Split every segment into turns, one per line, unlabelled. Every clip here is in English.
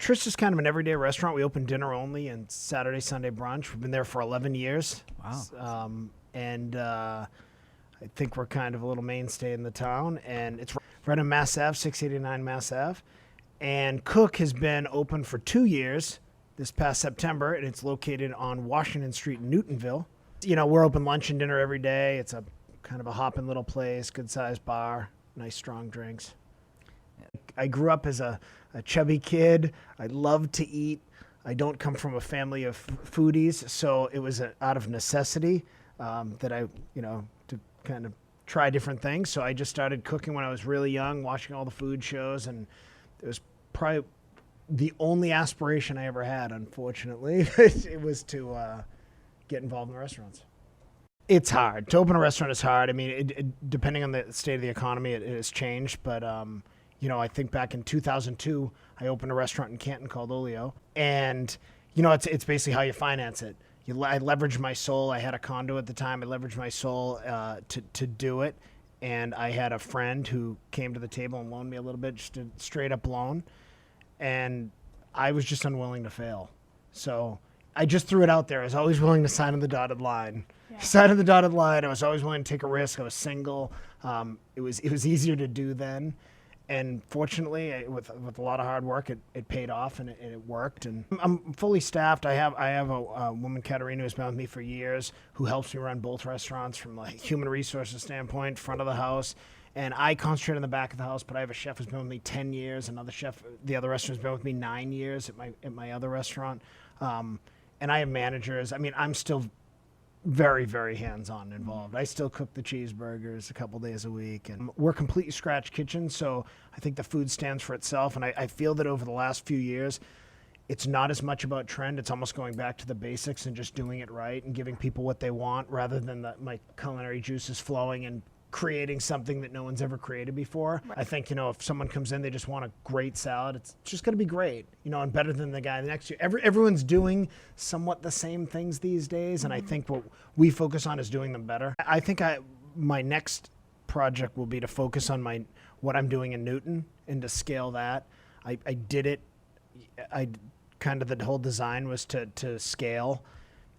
Tryst is kind of an everyday restaurant. We open dinner only and Saturday, Sunday brunch. We've been there for 11 years.
Wow.
I think we're kind of a little mainstay in the town. And it's right on Mass Ave, 689 Mass Ave. And Cook has been open for 2 years this past September, and it's located on Washington Street in Newtonville. You know, we're open lunch and dinner every day. It's a kind of a hopping little place, good-sized bar, nice strong drinks. I grew up as a chubby kid. I loved to eat. I don't come from a family of foodies, so it was out of necessity that I, to kind of try different things. So I just started cooking when I was really young, watching all the food shows, and it was probably the only aspiration I ever had, unfortunately. It was to get involved in the restaurants. It's hard. To open a restaurant is hard. I mean, depending on the state of the economy, it has changed, but I think back in 2002, I opened a restaurant in Canton called Olio. And, it's basically how you finance it. I leveraged my soul. I had a condo at the time. I leveraged my soul to do it. And I had a friend who came to the table and loaned me a little bit, just a straight up loan. And I was just unwilling to fail. So I just threw it out there. I was always willing to sign on the dotted line. Yeah. Sign on the dotted line. I was always willing to take a risk. I was single. It was easier to do then. And fortunately, with a lot of hard work, it paid off and it worked. And I'm fully staffed. I have a woman, Katerina, who's been with me for years, who helps me run both restaurants from like human resources standpoint, front of the house. And I concentrate on the back of the house, but I have a chef who's been with me 10 years. Another chef, the other restaurant's been with me 9 years at my other restaurant. And I have managers. I mean, I'm still very, very hands-on involved. I still cook the cheeseburgers a couple days a week, and we're completely scratch kitchen, so I think the food stands for itself. And I feel that over the last few years, it's not as much about trend. It's almost going back to the basics and just doing it right and giving people what they want rather than my culinary juices flowing and creating something that no one's ever created before. Right. I think, if someone comes in, they just want a great salad, it's just going to be great, and better than the guy next to you. Everyone's doing somewhat the same things these days, and I think what we focus on is doing them better. I think my next project will be to focus on what I'm doing in Newton and to scale that. I did it. The whole design was to scale,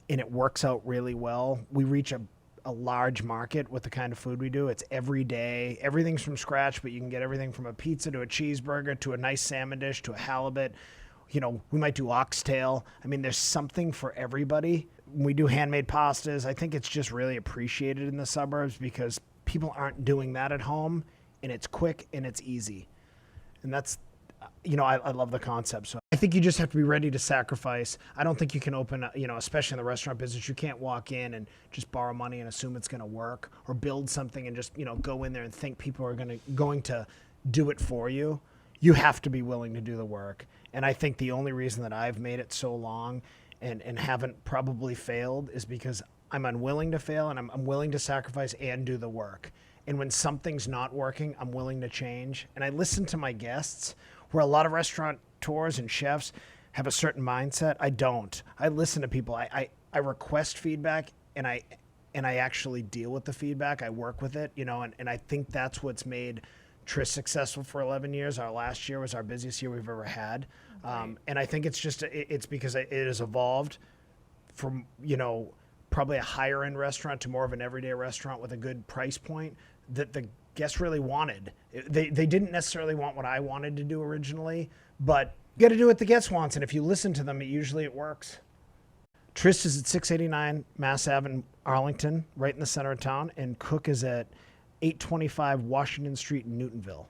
and it works out really well. We reach a large market with the kind of food we do. It's every day. Everything's from scratch, but you can get everything from a pizza to a cheeseburger to a nice salmon dish to a halibut. We might do oxtail. I mean, there's something for everybody. We do handmade pastas. I think it's just really appreciated in the suburbs because people aren't doing that at home, and it's quick and it's easy. And that's, I love the concept. So I think you just have to be ready to sacrifice. I don't think you can open, especially in the restaurant business, you can't walk in and just borrow money and assume it's going to work, or build something and just, go in there and think people are going to do it for you. You have to be willing to do the work. And I think the only reason that I've made it so long and haven't probably failed is because I'm unwilling to fail, and I'm willing to sacrifice and do the work. And when something's not working, I'm willing to change. And I listen to my guests, where a lot of restaurateurs and chefs have a certain mindset. I don't. I listen to people. I request feedback, and I actually deal with the feedback. I work with it, and I think that's what's made Tryst successful for 11 years. Our last year was our busiest year we've ever had. Okay. And I think it's because it has evolved from, probably a higher end restaurant to more of an everyday restaurant with a good price point that the guests really wanted. They didn't necessarily want what I wanted to do originally, but you got to do what the guest wants. And if you listen to them, it works. Tryst is at 689 Mass Ave in Arlington, right in the center of town. And Cook is at 825 Washington Street in Newtonville.